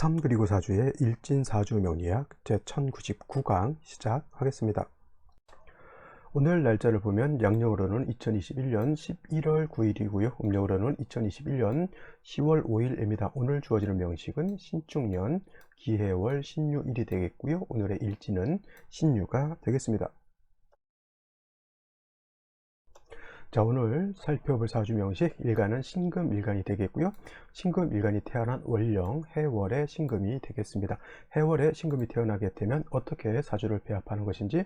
삼 그리고 사주의 일진사주 명리학 제1099강 시작하겠습니다. 오늘 날짜를 보면 양력으로는 2021년 11월 9일이고요. 음력으로는 2021년 10월 5일입니다. 오늘 주어지는 명식은 신축년 기해월 신유일이 되겠고요. 오늘의 일진은 신유가 되겠습니다. 자, 오늘 살펴볼 사주 명식 일간은 신금일간이 되겠고요. 신금일간이 태어난 월령 해월의 신금이 되겠습니다. 해월의 신금이 태어나게 되면 어떻게 사주를 배합하는 것인지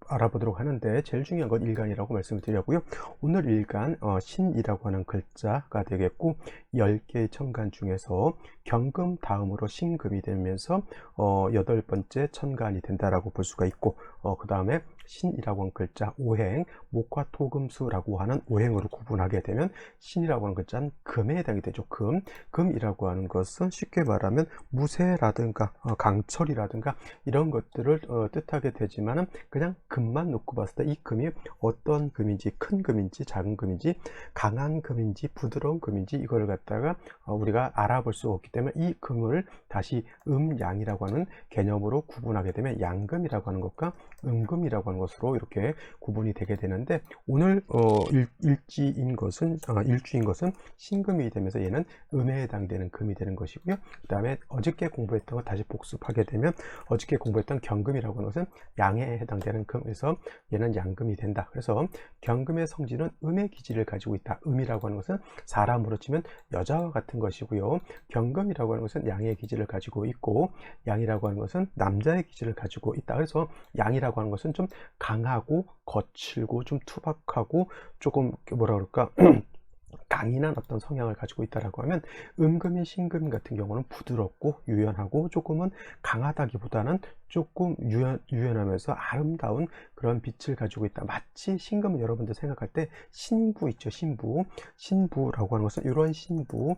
알아보도록 하는데, 제일 중요한 건 일간이라고 말씀을 드렸고요. 오늘 일간 신이라고 하는 글자가 되겠고, 10개의 천간 중에서 경금 다음으로 신금이 되면서 8번째 천간이 된다라고 볼 수가 있고, 그 다음에 신이라고 하는 글자 오행, 목화 토금수라고 하는 오행으로 구분하게 되면 신이라고 하는 글자는 금에 해당이 되죠. 금이라고 하는 것은 쉽게 말하면 무쇠라든가 강철이라든가 이런 것들을 뜻하게 되지만은, 그냥 금만 놓고 봤을 때 이 금이 어떤 금인지, 큰 금인지 작은 금인지, 강한 금인지 부드러운 금인지, 이걸 갖다가 우리가 알아볼 수 없기 때문에 이 금을 다시 음양이라고 하는 개념으로 구분하게 되면 양금이라고 하는 것과 음금이라고 하는 것으로 이렇게 구분이 되게 되는데, 오늘 일주인 것은 신금이 되면서 얘는 음에 해당되는 금이 되는 것이고요. 그 다음에 어저께 공부했던 거 다시 복습하게 되면, 어저께 공부했던 경금이라고 하는 것은 양에 해당되는 금에서 얘는 양금이 된다. 그래서 경금의 성질은 음의 기질을 가지고 있다. 음이라고 하는 것은 사람으로 치면 여자와 같은 것이고요. 경금이라고 하는 것은 양의 기질을 가지고 있고, 양이라고 하는 것은 남자의 기질을 가지고 있다. 그래서 양이라고 하는 것은 좀 강하고 거칠고 좀 투박하고 조금 뭐라 그럴까 강인한 어떤 성향을 가지고 있다라고 하면, 음금인 신금 같은 경우는 부드럽고 유연하고 조금은 강하다기보다는 조금 유연하면서 아름다운 그런 빛을 가지고 있다. 마치 신금은 여러분들 생각할 때 신부 있죠. 신부라고 하는 것은 이런 신부,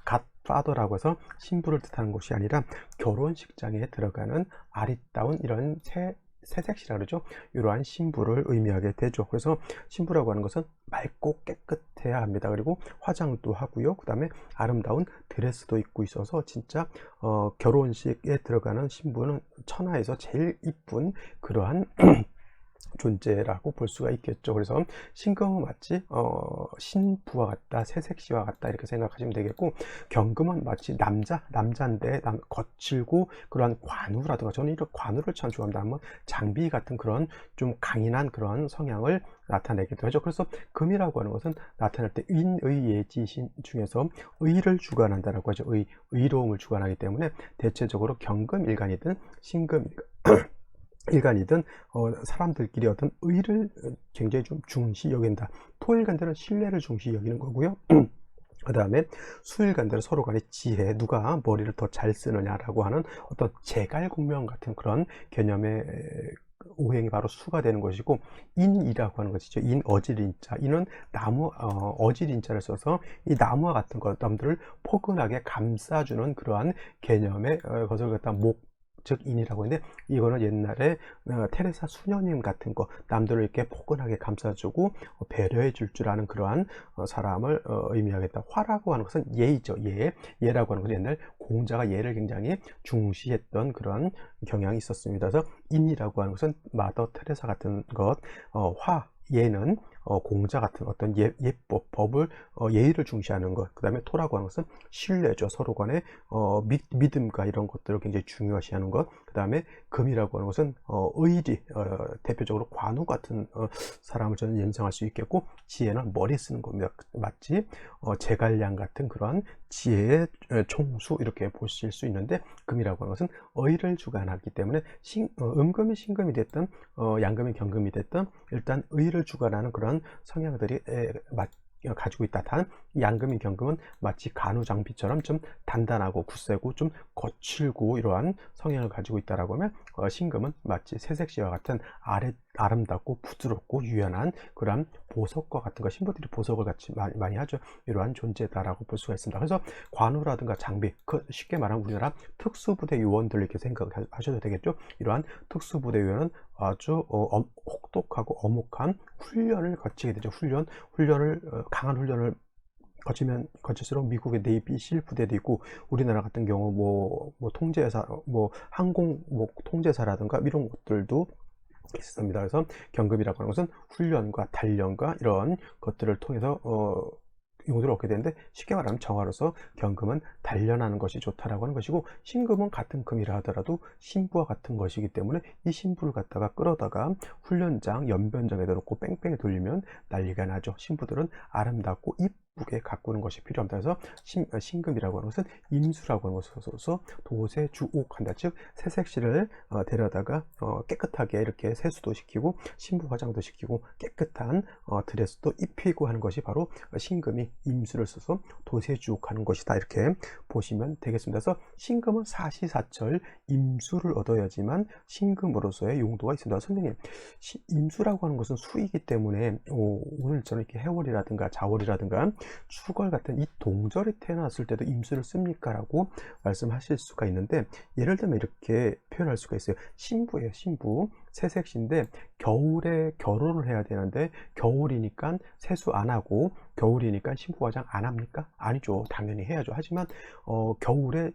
갓파더라고 해서 신부를 뜻하는 것이 아니라 결혼식장에 들어가는 아리따운 이런 새색시라 그러죠. 이러한 신부를 의미하게 되죠. 그래서 신부라고 하는 것은 맑고 깨끗해야 합니다. 그리고 화장도 하고요. 그 다음에 아름다운 드레스도 입고 있어서 진짜 결혼식에 들어가는 신부는 천하에서 제일 이쁜 그러한 존재라고 볼 수가 있겠죠. 그래서 신금은 마치 신부와 같다, 새색시와 같다, 이렇게 생각하시면 되겠고, 경금은 마치 남자인데 거칠고 그러한 관우라든가, 저는 이런 관우를 참 좋아합니다. 한번 장비 같은 그런 좀 강인한 그런 성향을 나타내기도 하죠. 그래서 금이라고 하는 것은 나타날 때 인의예지신 중에서 의를 주관한다라고 하죠. 의로움을 주관하기 때문에 대체적으로 경금일간이든 일간이든 사람들끼리 어떤 의를 굉장히 좀 중시 여긴다. 토일간들은 신뢰를 중시 여기는 거고요. 그 다음에 수일간들은 서로 간의 지혜, 누가 머리를 더 잘 쓰느냐라고 하는 어떤 제갈공명 같은 그런 개념의 오행이 바로 수가 되는 것이고, 인이라고 하는 것이죠. 어질인자, 인은 나무, 어질인자를 써서 이 나무와 같은 것들을 포근하게 감싸주는 그러한 개념의 것을 갖다 즉 인이라고 했는데, 이거는 옛날에 테레사 수녀님 같은 거, 남들을 이렇게 포근하게 감싸주고 배려해 줄 줄 아는 그러한 사람을 의미하겠다. 화라고 하는 것은 예이죠. 예라고 하는 것은 옛날 공자가 예를 굉장히 중시했던 그런 경향이 있었습니다. 그래서 인이라고 하는 것은 마더 테레사 같은 것, 예는 공자 같은 어떤 예법, 법을 예의를 중시하는 것. 그 다음에 토라고 하는 것은 신뢰죠. 서로 간의 믿음과 이런 것들을 굉장히 중요시하는 것. 그 다음에 금이라고 하는 것은 의리, 대표적으로 관우 같은 사람을 저는 연상할 수 있겠고, 지혜는 머리 쓰는 겁니다. 마치 제갈량 같은 그러한 지혜의 총수, 이렇게 보실 수 있는데, 금이라고 하는 것은 의를 주관하기 때문에 음금이 신금이 됐든 양금이 경금이 됐든 일단 의를 주관하는 그런 성향들이 가지고 있다. 단 양금이 경금은 마치 간우장비처럼 좀 단단하고 굳세고 좀 거칠고 이러한 성향을 가지고 있다라고 하면, 신금은 마치 새색시와 같은 아름답고 부드럽고 유연한 그런 보석과 같은 거, 신부들이 보석을 같이 많이 하죠. 이러한 존재다라고 볼 수가 있습니다. 그래서 관우라든가 장비, 쉽게 말하면 우리나라 특수부대 요원들 이렇게 생각하셔도 되겠죠. 이러한 특수부대 요원은 아주 혹독하고 엄혹한 훈련을 거치게 되죠. 강한 훈련을 거칠수록 미국의 네이비 실 부대도 있고, 우리나라 같은 경우 뭐 통제사, 뭐 항공 뭐 통제사라든가 이런 것들도 있습니다. 그래서 경급이라고 하는 것은 훈련과 단련과 이런 것들을 통해서 용도를 얻게 되는데, 쉽게 말하면 정화로서 경금은 단련하는 것이 좋다라고 하는 것이고, 신금은 같은 금이라 하더라도 신부와 같은 것이기 때문에 이 신부를 갖다가 끌어다가 훈련장, 연변장에 넣고 뺑뺑이 돌리면 난리가 나죠. 신부들은 아름답고 이쁘게 가꾸는 것이 필요합니다. 그래서 신금이라고 하는 것은 임수라고 하는 것으로서 도세주옥한다. 즉 새색시를 데려다가 깨끗하게 이렇게 세수도 시키고 신부 화장도 시키고 깨끗한 드레스도 입히고 하는 것이 바로 신금이 임수를 써서 도세주옥하는 것이다, 이렇게 보시면 되겠습니다. 그래서 신금은 사시사철 임수를 얻어야지만 신금으로서의 용도가 있습니다. 선생님, 임수라고 하는 것은 수이기 때문에 오늘 저는 이렇게 해월이라든가 자월이라든가 추월 같은 이 동절에 태어났을 때도 임수를 씁니까? 라고 말씀하실 수가 있는데, 예를 들면 이렇게 표현할 수가 있어요. 신부예요, 신부. 새색시인데 겨울에 결혼을 해야 되는데 겨울이니까 세수 안 하고, 겨울이니까 신부 화장 안 합니까? 아니죠. 당연히 해야죠. 하지만 겨울에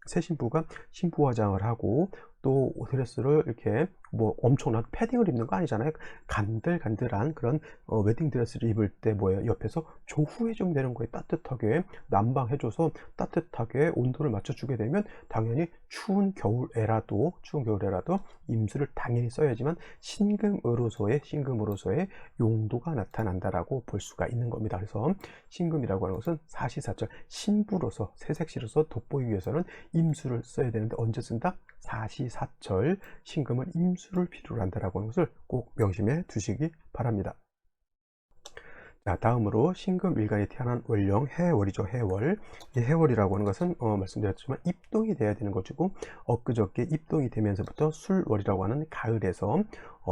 새 신부가 신부 화장을 하고 또 드레스를 이렇게 뭐 엄청난 패딩을 입는 거 아니잖아요. 간들간들한 그런 웨딩 드레스를 입을 때 뭐예요? 옆에서 조후해 주면 되는 거예요. 따뜻하게 난방해줘서 따뜻하게 온도를 맞춰주게 되면 당연히 추운 겨울에라도 임수를 당연히 써야지만 신금으로서의 용도가 나타난다라고 볼 수가 있는 겁니다. 그래서 신금이라고 하는 것은 사시사철 신부로서 새색시로서 돋보이기 위해서는 임수를 써야 되는데, 언제 쓴다? 사시사철 신금은 임수를 필요로 한다라고 하는 것을 꼭 명심해 두시기 바랍니다. 자, 다음으로 신금일간이 태어난 월령 해월이죠. 해월. 이 해월이라고 하는 것은 말씀드렸지만 입동이 돼야 되는 것이고, 엊그저께 입동이 되면서부터 술월이라고 하는 가을에서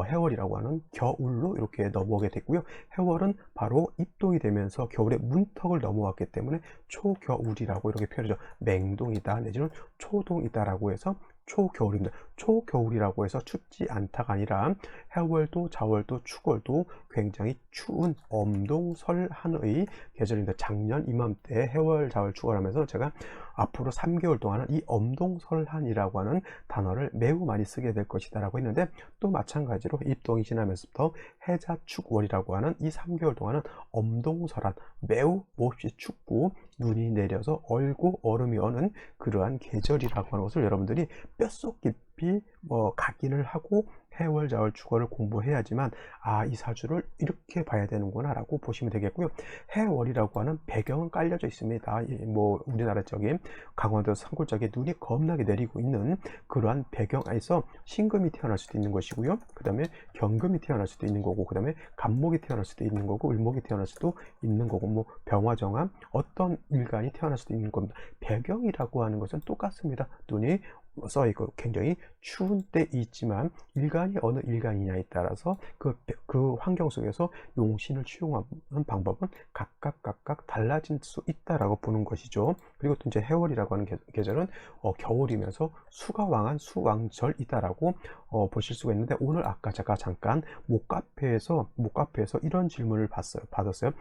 해월이라고 하는 겨울로 이렇게 넘어오게 됐고요. 해월은 바로 입동이 되면서 겨울의 문턱을 넘어왔기 때문에 초겨울이라고 이렇게 표현하죠. 맹동이다 내지는 초동이다라고 해서 초겨울입니다. 초겨울이라고 해서 춥지 않다가 아니라 해월도 자월도 추월도 굉장히 추운 엄동설한의 계절입니다. 작년 이맘때 해월 자월 추월하면서 제가 앞으로 3개월 동안은 이 엄동설한이라고 하는 단어를 매우 많이 쓰게 될 것이다 라고 했는데, 또 마찬가지로 입동이 지나면서부터 해자축월이라고 하는 이 3개월 동안은 엄동설한, 매우 몹시 춥고 눈이 내려서 얼고 얼음이 어는 그러한 계절이라고 하는 것을 여러분들이 뼛속 깊이 각인을 하고 해월, 자월, 축월을 공부해야지만 이 사주를 이렇게 봐야 되는구나 라고 보시면 되겠고요. 해월이라고 하는 배경은 깔려져 있습니다. 뭐 우리나라 쪽에 강원도 산골 쪽에 눈이 겁나게 내리고 있는 그러한 배경에서 신금이 태어날 수도 있는 것이고요. 그 다음에 경금이 태어날 수도 있는 거고, 그 다음에 간목이 태어날 수도 있는 거고, 을목이 태어날 수도 있는 거고, 뭐 병화정화 어떤 일간이 태어날 수도 있는 겁니다. 배경이라고 하는 것은 똑같습니다. 눈이 써있고 굉장히 추운 때 있지만 일간이 어느 일간이냐에 따라서 그 환경 속에서 용신을 취용하는 방법은 각각 달라질 수 있다라고 보는 것이죠. 그리고 또 이제 해월이라고 하는 계절은 겨울이면서 수가 왕한 수왕절이다라고 보실 수가 있는데, 오늘 아까 제가 잠깐 목카페에서 이런 질문을 받았어요.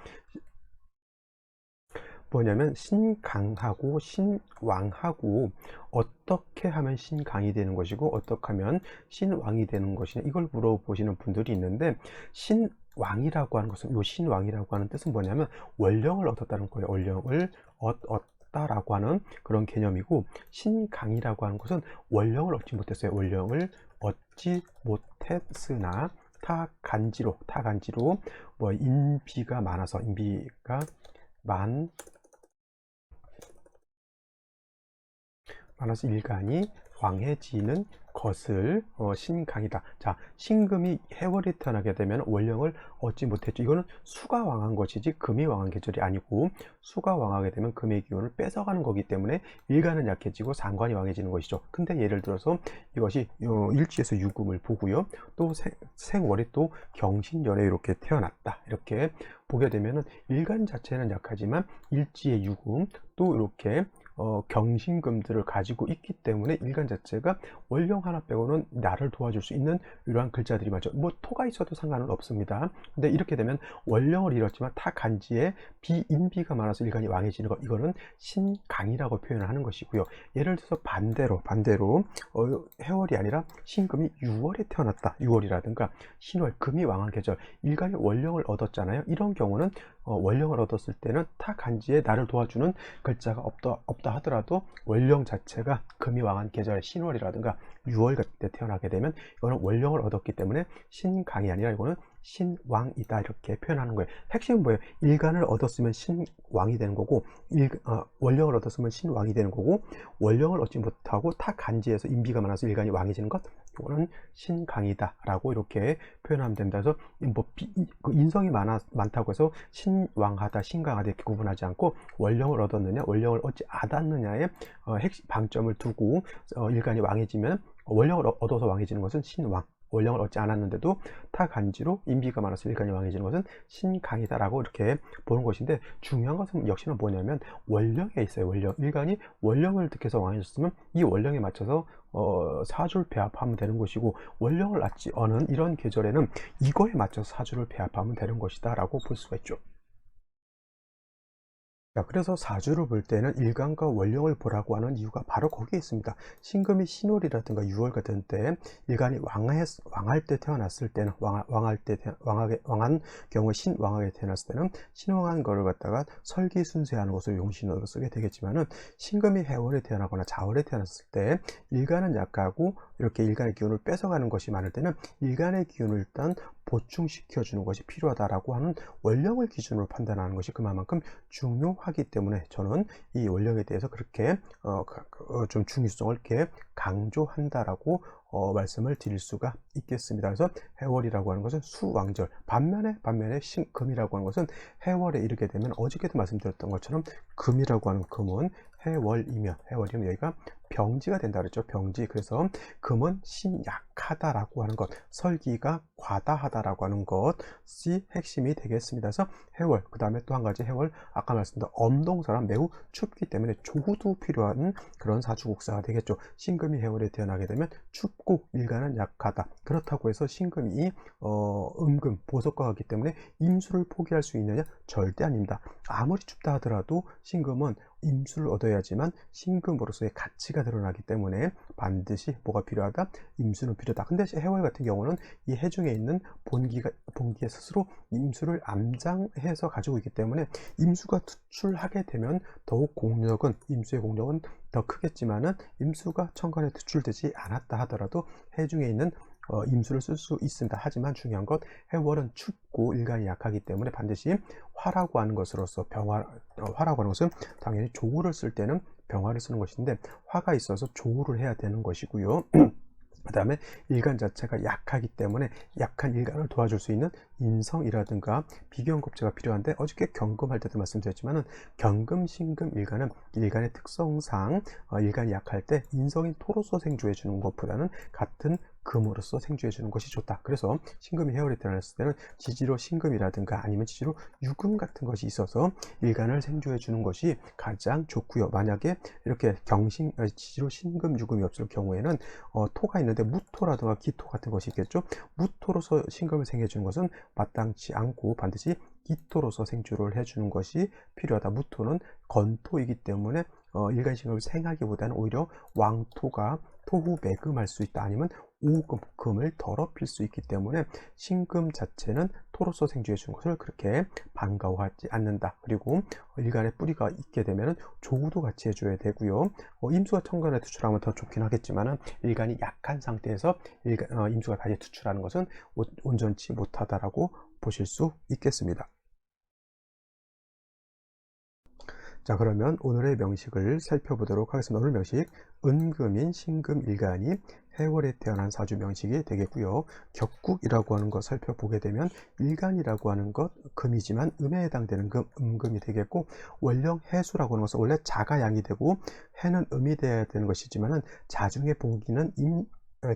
뭐냐면 신강하고 신왕하고 어떻게 하면 신강이 되는 것이고 어떻게 하면 신왕이 되는 것이냐, 이걸 물어보시는 분들이 있는데, 신왕이라고 하는 것은, 요 신왕이라고 하는 뜻은 뭐냐면 월령을 얻었다는 거예요. 월령을 얻다라고 하는 그런 개념이고, 신강이라고 하는 것은 월령을 얻지 못했어요. 월령을 얻지 못했으나 타간지로 뭐 인비가 많아서, 인비가 많아서 일간이 왕해지는 것을 신강이다. 자, 신금이 해월에 태어나게 되면 월령을 얻지 못했죠. 이거는 수가 왕한 것이지 금이 왕한 계절이 아니고, 수가 왕하게 되면 금의 기운을 뺏어가는 거기 때문에 일간은 약해지고 상관이 왕해지는 것이죠. 근데 예를 들어서 이것이 일지에서 유금을 보고요, 또 생월이 또 경신년에 이렇게 태어났다, 이렇게 보게 되면은 일간 자체는 약하지만 일지의 유금, 또 이렇게 경신금들을 가지고 있기 때문에 일간 자체가 원령 하나 빼고는 나를 도와줄 수 있는 이러한 글자들이 많죠. 뭐 토가 있어도 상관은 없습니다. 근데 이렇게 되면 원령을 잃었지만 타 간지에 비인비가 많아서 일간이 왕해지는 것, 이거는 신강이라고 표현을 하는 것이고요. 예를 들어서 반대로 해월이 아니라 신금이 6월에 태어났다. 6월이라든가 신월, 금이 왕한 계절, 일간이 원령을 얻었잖아요. 이런 경우는 원령을 얻었을 때는 타 간지에 나를 도와주는 글자가 없다 하더라도 원령 자체가 금이 왕한 계절 신월이라든가 6월 같은 때 태어나게 되면 이거는 원령을 얻었기 때문에 신강이 아니라 이거는 신왕이다, 이렇게 표현하는 거예요. 핵심은 뭐예요? 일간을 얻었으면 신왕이 되는 거고, 원령을 얻었으면 신왕이 되는 거고, 원령을 얻지 못하고 타 간지에서 인비가 많아서 일간이 왕해지는 것, 이거는 신강이다 라고 이렇게 표현하면 된다. 그래서 그 인성이 많다고 해서 신왕하다, 신강하다 이렇게 구분하지 않고, 원령을 얻었느냐 원령을 얻지 않았느냐에 핵심 방점을 두고 일간이 왕해지면, 원령을 얻어서 왕해지는 것은 신왕, 원령을 얻지 않았는데도 타 간지로 인비가 많아서 일간이 왕해지는 것은 신강이다 라고 이렇게 보는 것인데, 중요한 것은 역시나 뭐냐면 원령에 있어요. 원령, 일간이 원령을 득해서 왕해졌으면 이 원령에 맞춰서 사주를 배합하면 되는 것이고, 원령을 낳지 않은 이런 계절에는 이거에 맞춰서 사주를 배합하면 되는 것이다 라고 볼 수가 있죠. 자, 그래서 사주를 볼 때는 일간과 원령을 보라고 하는 이유가 바로 거기에 있습니다. 신금이 신월이라든가 6월 같은 때 일간이 왕할 때 태어났을 때는, 왕한 경우에 신왕하게 태어났을 때는 신왕한 거를 갖다가 설기순세하는 것을 용신으로 쓰게 되겠지만은, 신금이 해월에 태어나거나 자월에 태어났을 때 일간은 약하고 이렇게 일간의 기운을 뺏어가는 것이 많을 때는 일간의 기운을 일단 보충시켜주는 것이 필요하다라고 하는 원령을 기준으로 판단하는 것이 그만큼 중요하기 때문에, 저는 이 원령에 대해서 그렇게 좀 중요성을 이렇게 강조한다라고 말씀을 드릴 수가 있겠습니다. 그래서 해월이라고 하는 것은 수왕절, 반면에 금이라고 하는 것은 해월에 이르게 되면, 어저께도 말씀드렸던 것처럼 금이라고 하는 금은 해월이면 여기가 병지가 된다 그랬죠. 병지. 그래서 금은 신약하다라고 하는 것, 설기가 과다하다라고 하는 것이 핵심이 되겠습니다. 그래서 해월, 그 다음에 또 한 가지 해월, 아까 말씀드린 엄동사람, 매우 춥기 때문에 조후도 필요한 그런 사주국사가 되겠죠. 신금이 해월에 태어나게 되면 춥고 일간은 약하다. 그렇다고 해서 신금이 음금, 보석과 같기 때문에 임수를 포기할 수 있느냐? 절대 아닙니다. 아무리 춥다 하더라도 신금은 임수를 얻어야지만 신금으로서의 가치가 드러나기 때문에 반드시 뭐가 필요하다? 임수는 필요하다. 근데 해월 같은 경우는 이 해중에 있는 본기에 스스로 임수를 암장해서 가지고 있기 때문에, 임수가 투출하게 되면 더욱 임수의 공력은 더 크겠지만은, 임수가 천간에 투출되지 않았다 하더라도 해중에 있는 임수를 쓸 수 있습니다. 하지만 중요한 것, 해월은 춥고 일간이 약하기 때문에 반드시 화라고 하는 것으로서 화라고 하는 것은 당연히 조우를 쓸 때는 병화를 쓰는 것인데, 화가 있어서 조우를 해야 되는 것이고요. 그 다음에 일간 자체가 약하기 때문에 약한 일간을 도와줄 수 있는 인성이라든가 비경급제가 필요한데, 어저께 경금할 때도 말씀드렸지만은, 경금, 신금, 일간은 일간의 특성상 일간이 약할 때 인성인 토로서 생주해 주는 것보다는 같은 금으로서 생주해 주는 것이 좋다. 그래서 신금이 해월에 태어났을 때는 지지로 신금이라든가 아니면 지지로 유금 같은 것이 있어서 일간을 생주해 주는 것이 가장 좋고요. 만약에 이렇게 지지로 신금, 유금이 없을 경우에는 토가 있는데 무토라든가 기토 같은 것이 있겠죠. 무토로서 신금을 생해 주는 것은 마땅치 않고 반드시 기토로서 생주를 해주는 것이 필요하다. 무토는 건토이기 때문에 일간신금을 생하기보다는 오히려 왕토가 토후매금할 수 있다. 아니면 오금을 더럽힐 수 있기 때문에 신금 자체는 토로서 생주해 주는 것을 그렇게 반가워하지 않는다. 그리고 일간의 뿌리가 있게 되면 조우도 같이 해줘야 되고요. 임수가 천간에 투출하면 더 좋긴 하겠지만, 일간이 약한 상태에서 임수가 다시 투출하는 것은 온전치 못하다라고 보실 수 있겠습니다. 자, 그러면 오늘의 명식을 살펴보도록 하겠습니다. 오늘 명식, 은금인 신금 일간이 해월에 태어난 사주 명식이 되겠고요. 격국이라고 하는 것 살펴보게 되면, 일간이라고 하는 것 금이지만 음에 해당되는 음금이 되겠고, 원령 해수라고 하는 것은 원래 자가 양이 되고 해는 음이 되어야 되는 것이지만은, 자중의 본기는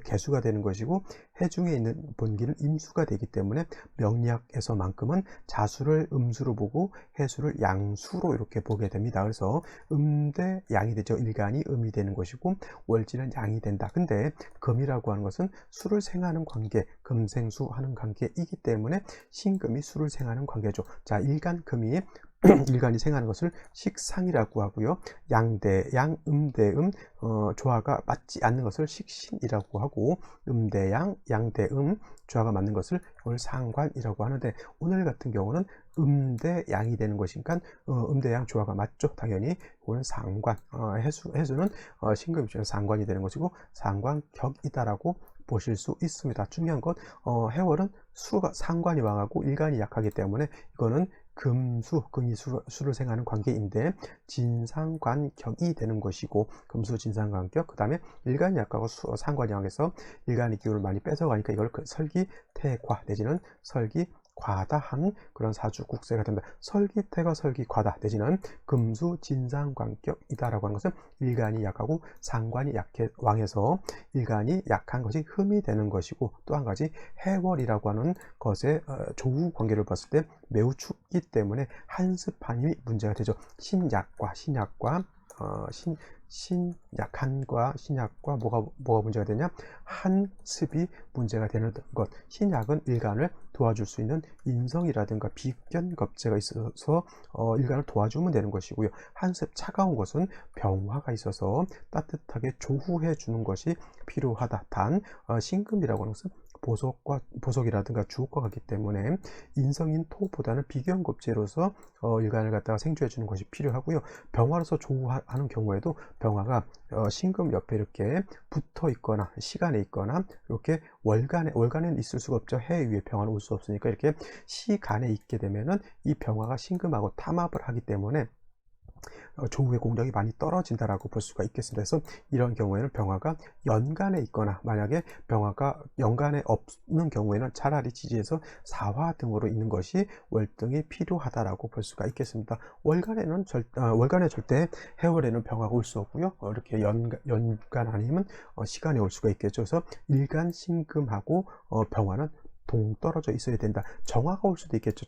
개수가 되는 것이고 해중에 있는 본기는 임수가 되기 때문에 명리학에서만큼은 자수를 음수로 보고 해수를 양수로 이렇게 보게 됩니다. 그래서 대 양이 되죠. 일간이 음이 되는 것이고 월지는 양이 된다. 근데 금이라고 하는 것은 수를 생하는 관계, 금생수 하는 관계이기 때문에 신금이 수를 생하는 관계죠. 자, 일간 금이 일간이 생하는 것을 식상이라고 하고요. 양대양, 음대음, 조화가 맞지 않는 것을 식신이라고 하고, 음대양, 양대음, 조화가 맞는 것을 오늘 상관이라고 하는데, 오늘 같은 경우는 음대양이 되는 것이니까 음대양 조화가 맞죠. 당연히 이거는 상관, 해수는 신금 입장에서 상관이 되는 것이고 상관격이다라고 보실 수 있습니다. 중요한 건 해월은 수가 상관이 왕하고 일간이 약하기 때문에 이거는 금이 수를 생하는 관계인데 진상관격이 되는 것이고 금수 진상관격, 그 다음에 일간이 약하고 상관이 왕해서 일간의 기운을 많이 뺏어가니까 이걸 설기태과 내지는 설기과다한 그런 사주국세가 된다. 설기태가 설기과다 내지는 금수 진상관격이다라고 하는 것은 일간이 약하고 상관이 왕해서 일간이 약한 것이 흠이 되는 것이고, 또 한 가지 해월이라고 하는 것의 조후 관계를 봤을 때 매우 춥기 때문에 한습한이 문제가 되죠. 신약과 신약과 뭐가 문제가 되냐? 한습이 문제가 되는 것. 신약은 일간을 도와줄 수 있는 인성이라든가 비견겁제가 있어서 일간을 도와주면 되는 것이고요. 한습 차가운 것은 병화가 있어서 따뜻하게 조후해 주는 것이 필요하다. 단 신금이라고 하는 것은 보석이라든가 주옥과 같기 때문에 인성인 토보다는 비견겁제로서 일간을 갖다가 생주해 주는 것이 필요하고요. 병화로서 조후하는 경우에도 병화가 신금 옆에 이렇게 붙어 있거나 시간에 있거나 이렇게 월간에는 있을 수가 없죠. 해 위에 병화는 올 수 없으니까 이렇게 시간에 있게 되면은 이 병화가 신금하고 탐합을 하기 때문에 조후의 공력이 많이 떨어진다라고 볼 수가 있겠습니다. 그래서 이런 경우에는 병화가 연간에 있거나 만약에 병화가 연간에 없는 경우에는 차라리 지지에서 사화 등으로 있는 것이 월등히 필요하다라고 볼 수가 있겠습니다. 월간에 절대 해월에는 병화가 올 수 없고요. 이렇게 연간 아니면 시간에 올 수가 있겠죠. 그래서 일간 신금하고 병화는 동떨어져 있어야 된다. 정화가 올 수도 있겠죠.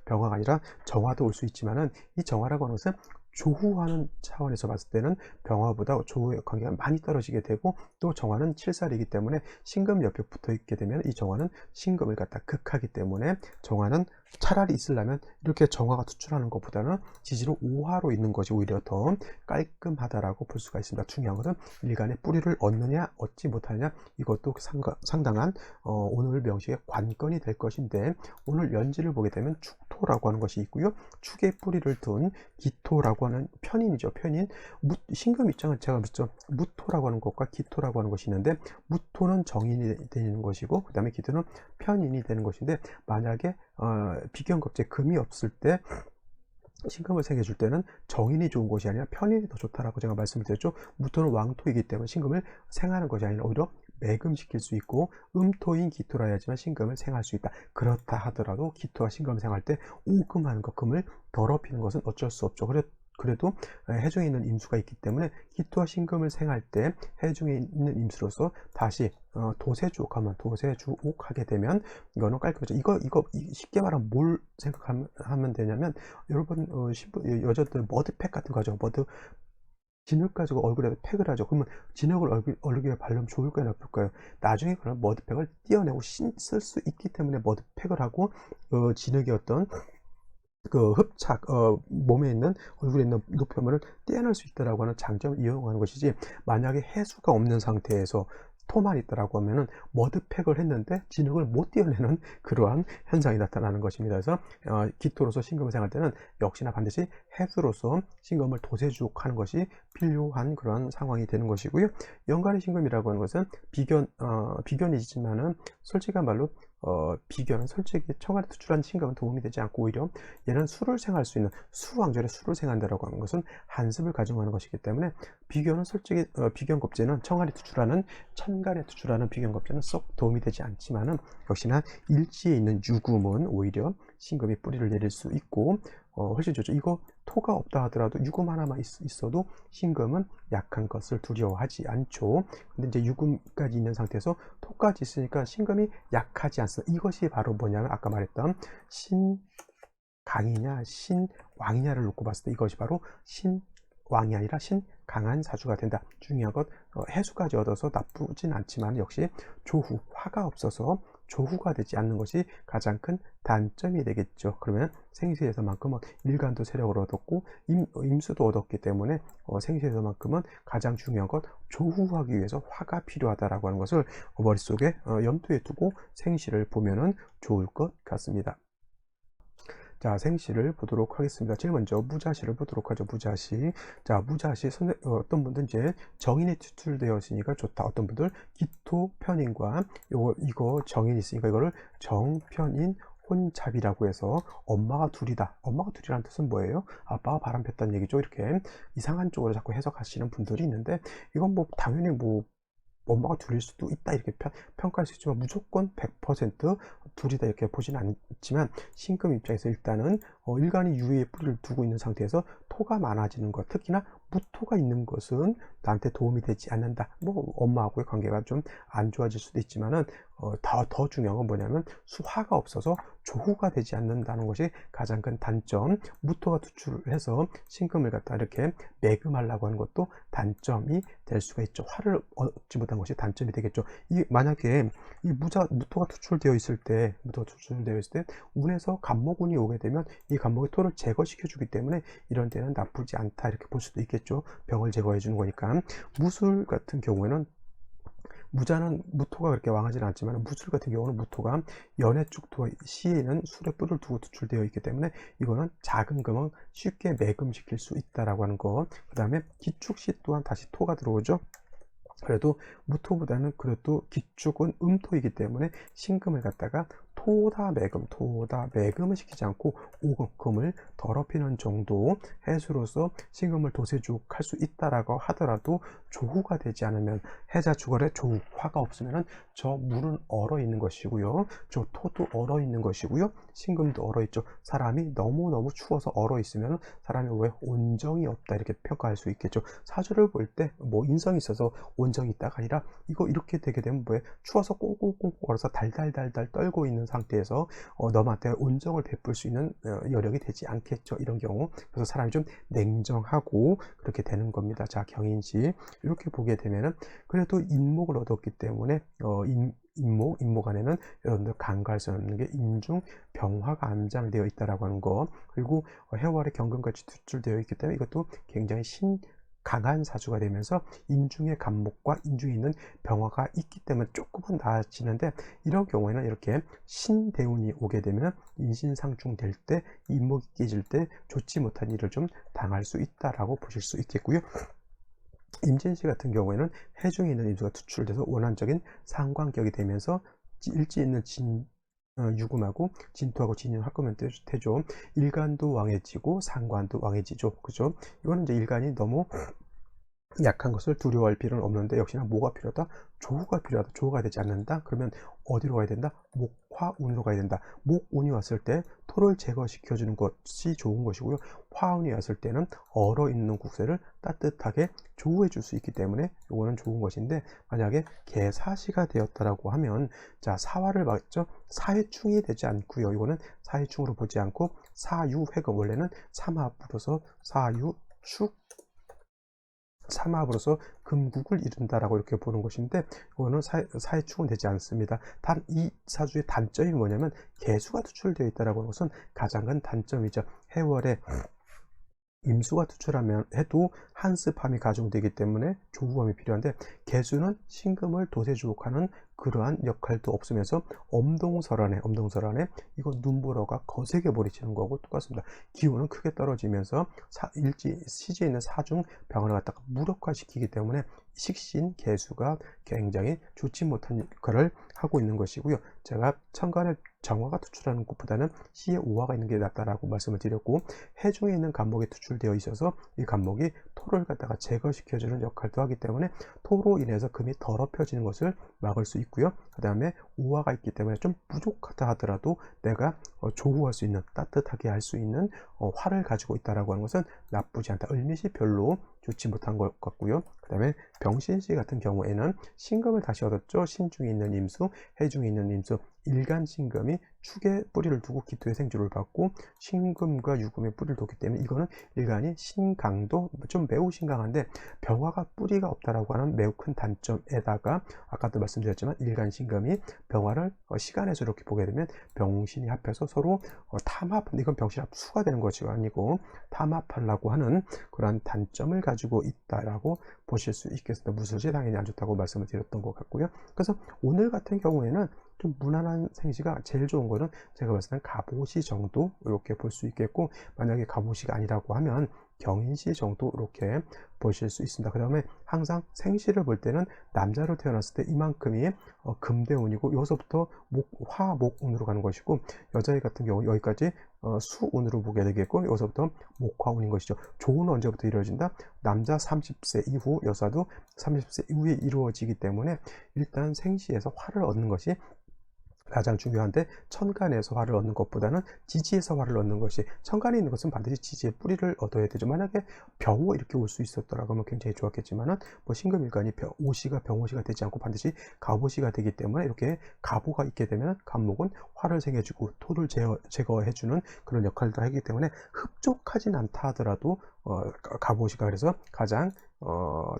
병화가 아니라 정화도 올 수 있지만은 이 정화라고 하는 것은 조후하는 차원에서 봤을 때는 병화보다 조후의 관계가 많이 떨어지게 되고, 또 정화는 칠살이기 때문에 신금 옆에 붙어 있게 되면 이 정화는 신금을 갖다 극하기 때문에 정화는 차라리 있으려면 이렇게 정화가 투출하는 것보다는 지지로 오화로 있는 것이 오히려 더 깔끔하다라고 볼 수가 있습니다. 중요한 것은 일간의 뿌리를 얻느냐 얻지 못하느냐, 이것도 상당한 오늘 명식의 관건이 될 것인데, 오늘 연지를 보게 되면 축토라고 하는 것이 있고요. 축의 뿌리를 둔 기토라고 하는 편인이죠. 편인. 신금 입장은 제가 말했죠. 무토라고 하는 것과 기토라고 하는 것이 있는데, 무토는 정인이 되는 것이고 그 다음에 기토는 편인이 되는 것인데, 만약에 비견겁제 금이 없을 때 신금을 생겨줄 때는 정인이 좋은 것이 아니라 편인이 더 좋다라고 제가 말씀을 드렸죠. 무토는 왕토이기 때문에 신금을 생하는 것이 아니라 오히려 매금시킬 수 있고, 음토인 기토라 해야지만 신금을 생할 수 있다. 그렇다 하더라도 기토와 신금을 생할 때 오금하는 것, 금을 더럽히는 것은 어쩔 수 없죠. 그래도 해중에 있는 임수가 있기 때문에 기토와 신금을 생할 때 해중에 있는 임수로서 다시 도세주옥하게 되면 이거는 깔끔하죠. 이거 쉽게 말하면 뭘 생각하면 되냐면, 여러분 여자들 머드팩 같은 거 하죠. 진흙 가지고 얼굴에 팩을 하죠. 그러면 진흙을 얼굴에 바르면 좋을까요, 나쁠까요? 나중에 그런 머드팩을 떼어내고 쓸 수 있기 때문에 머드팩을 하고 진흙의 어떤 그 흡착, 몸에 있는 얼굴에 있는 노폐물을 떼어낼 수 있다라고 하는 장점을 이용하는 것이지, 만약에 해수가 없는 상태에서 토만 있다라고 하면은 머드팩을 했는데 진흙을 못 떼어내는 그러한 현상이 나타나는 것입니다. 그래서 기토로서 신금을 생할 때는 역시나 반드시 해수로서 신금을 도세주옥하는 것이 필요한 그런 상황이 되는 것이고요. 연간의 신금이라고 하는 것은 비견이지만은 솔직한 말로 비견은 솔직히 청간에 투출한 신금은 도움이 되지 않고, 오히려 얘는 수를 생할 수 있는 수왕절에 수를 생한다라고 하는 것은 한습을 가정하는 것이기 때문에, 비견은 솔직히 비견겁제는 천간에 투출하는 비견겁제는 썩 도움이 되지 않지만은, 역시나 일지에 있는 유금은 오히려 신금이 뿌리를 내릴 수 있고 훨씬 좋죠. 이거 토가 없다 하더라도 유금 하나만 있어도 신금은 약한 것을 두려워하지 않죠. 근데 이제 유금까지 있는 상태에서 토까지 있으니까 신금이 약하지 않습니다. 이것이 바로 뭐냐면 아까 말했던 신강이냐 신왕이냐를 놓고 봤을 때 이것이 바로 신왕이 아니라 신강한 사주가 된다. 중요한 것 해수까지 얻어서 나쁘진 않지만 역시 조후, 화가 없어서 조후가 되지 않는 것이 가장 큰 단점이 되겠죠. 그러면 생시에서만큼은 일간도 세력을 얻었고 임수도 얻었기 때문에 생시에서만큼은 가장 중요한 것 조후하기 위해서 화가 필요하다라고 하는 것을 머릿속에 염두에 두고 생시를 보면은 좋을 것 같습니다. 자, 생시를 보도록 하겠습니다. 제일 먼저 무자시를 보도록 하죠. 무자시. 자, 무자시 어떤 분들은 이제 정인이 추출되어 있으니까 좋다. 어떤 분들 기토 편인과 이거 정인이 있으니까 이거를 정편인 혼잡이라고 해서 엄마가 둘이다. 엄마가 둘이라는 뜻은 뭐예요? 아빠가 바람 폈다는 얘기죠. 이렇게 이상한 쪽으로 자꾸 해석하시는 분들이 있는데 이건 뭐 당연히 뭐 엄마가 둘일 수도 있다 이렇게 평가할 수 있지만 무조건 100% 둘이다 이렇게 보지는 않지만 신금 입장에서 일단은 일간이 유의의 뿌리를 두고 있는 상태에서 토가 많아지는 것, 특히나 무토가 있는 것은 나한테 도움이 되지 않는다. 뭐 엄마하고의 관계가 좀 안 좋아질 수도 있지만은 더 중요한 건 뭐냐면 수화가 없어서 조후가 되지 않는다는 것이 가장 큰 단점. 무토가 투출해서 신금을 갖다 이렇게 매금하려고 하는 것도 단점이 될 수가 있죠. 화를 얻지 못한 것이 단점이 되겠죠. 만약에 무토가 투출되어 있을 때 운에서 간목운이 오게 되면 이 간목의 토를 제거시켜 주기 때문에 이런 때는 나쁘지 않다 이렇게 볼 수도 있겠죠. 병을 제거해 주는 거니까. 무술 같은 경우에는 무자는 무토가 그렇게 왕하지는 않지만 무술 같은 경우는 무토가 연해축토 시에는 술에 뿔을 두고 투출되어 있기 때문에 이거는 작은 금은 쉽게 매금시킬 수 있다라고 하는 거. 그 다음에 기축시 또한 다시 토가 들어오죠. 그래도 무토보다는 그래도 기축은 음토이기 때문에 신금을 갖다가 토다 매금을 시키지 않고 오금을 더럽히는 정도 해수로서 신금을 도세죽할 수 있다라고 하더라도 조후가 되지 않으면 해자 주걸에 조후, 화가 없으면 저 물은 얼어 있는 것이고요. 저 토도 얼어 있는 것이고요. 신금도 얼어 있죠. 사람이 너무너무 추워서 얼어 있으면 사람이 왜 온정이 없다 이렇게 평가할 수 있겠죠. 사주를 볼 때 뭐 인성이 있어서 온정이 있다가 아니라 이거 이렇게 되게 되면 뭐에 추워서 꽁꽁꽁 얼어서 달달달달 떨고 있는 상태에서 너한테 온정을 베풀 수 있는 여력이 되지 않겠죠. 이런 경우. 그래서 사람이 좀 냉정하고 그렇게 되는 겁니다. 자, 경인시 이렇게 보게 되면은 그래도 인목을 얻었기 때문에 인목 안에는 여러분들 간과할 수 없는 게 인중 병화가 암장되어 있다라고 하는 거. 그리고 해월에 경금같이 투출되어 있기 때문에 이것도 굉장히 강한 사주가 되면서 인중의 간목과 인중에 있는 병화가 있기 때문에 조금은 나아지는데 이런 경우에는 이렇게 신대운이 오게 되면 인신상중 될 때 인목이 깨질 때 좋지 못한 일을 좀 당할 수 있다라고 보실 수 있겠고요. 임진시 같은 경우에는 해중에 있는 임수가 투출돼서 원한적인 상관격이 되면서 일지에 있는 유금하고 진토하고 진인을 합하면 되죠. 일간도 왕해지고 상관도 왕해지죠. 그죠? 이거는 이제 일간이 너무 약한 것을 두려워할 필요는 없는데 역시나 뭐가 필요하다? 조후가 필요하다. 조후가 되지 않는다? 그러면 어디로 가야 된다? 목화운으로 가야 된다. 목운이 왔을 때 토를 제거시켜 주는 것이 좋은 것이고요. 화운이 왔을 때는 얼어 있는 국세를 따뜻하게 조후해 줄 수 있기 때문에 이거는 좋은 것인데 만약에 개사시가 되었다라고 하면 자 사화를 맞죠? 사해충이 되지 않고요. 이거는 사해충으로 보지 않고 사유회금 원래는 삼합으로서 사유축 삼합으로서 금국을 이룬다라고 이렇게 보는 것인데 이거는 사해축은 되지 않습니다. 단 이 사주의 단점이 뭐냐면 개수가 투출되어 있다라고 하는 것은 가장 큰 단점이죠. 해월에 임수가 투출하면 해도 한습함이 가중되기 때문에 조후함이 필요한데 개수는 신금을 도세주옥하는 그러한 역할도 없으면서 엄동설안에 이거 눈보라가 거세게 몰이치는 거하고 똑같습니다. 기온은 크게 떨어지면서 시지에 있는 사중 병을 갖다가 무력화시키기 때문에 식신, 개수가 굉장히 좋지 못한 역할을 하고 있는 것이고요. 제가 천간에 정화가 투출하는 것보다는 시에 오화가 있는 게 낫다라고 말씀을 드렸고, 해중에 있는 간목이 투출되어 있어서 이 간목이 토를 갖다가 제거시켜주는 역할도 하기 때문에 토로 인해서 금이 더럽혀지는 것을 막을 수 있고요. 그 다음에 오화가 있기 때문에 좀 부족하다 하더라도 내가 조후할 수 있는, 따뜻하게 할 수 있는 화를 가지고 있다라고 하는 것은 나쁘지 않다. 을밋이 별로 좋지 못한 것 같고요. 그 다음에 병신씨 같은 경우에는 신금을 다시 얻었죠. 신중에 있는 임수, 해중에 있는 임수, 일간 신금이 축에 뿌리를 두고 기토의 생주를 받고 신금과 유금의 뿌리를 뒀기 때문에 이거는 일간이 신강도 좀 매우 신강한데 병화가 뿌리가 없다라고 하는 매우 큰 단점에다가 아까도 말씀드렸지만 일간 신금이 병화를 시간에서 이렇게 보게 되면 병신이 합해서 서로 탐합, 이건 병신 합수가 되는 것이 아니고 탐합하려고 하는 그런 단점을 가지고 있다라고 보실 수 있겠습니다. 무술지 당연히 안 좋다고 말씀을 드렸던 것 같고요. 그래서 오늘 같은 경우에는 좀 무난한 생시가 제일 좋은 거는 제가 봤을 때는 갑오시 정도 이렇게 볼 수 있겠고, 만약에 갑오시가 아니라고 하면 경인시 정도 이렇게 보실 수 있습니다. 그 다음에 항상 생시를 볼 때는 남자로 태어났을 때 이만큼이 금대운이고 여기서부터 화목운으로 가는 것이고, 여자애 같은 경우 여기까지 수운으로 보게 되겠고 여기서부터 목화운인 것이죠. 조운은 언제부터 이루어진다? 남자 30세 이후, 여자도 30세 이후에 이루어지기 때문에 일단 생시에서 화를 얻는 것이 가장 중요한데, 천간에서 화를 얻는 것보다는 지지에서 화를 얻는 것이, 천간에 있는 것은 반드시 지지의 뿌리를 얻어야 되죠. 만약에 병호 이렇게 올 수 있었더라고 하면 굉장히 좋았겠지만은 신금일간이 오시가 병오시가 되지 않고 반드시 갑오시가 되기 때문에 이렇게 갑오가 있게 되면 갑목은 화를 생겨주고 토를 제거해주는 그런 역할도 하기 때문에 흡족하진 않다 하더라도 갑오시가 그래서 가장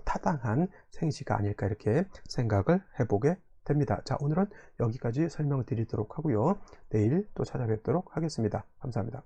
타당한 생시가 아닐까 이렇게 생각을 해보게 됩니다. 자, 오늘은 여기까지 설명드리도록 하고요. 내일 또 찾아뵙도록 하겠습니다. 감사합니다.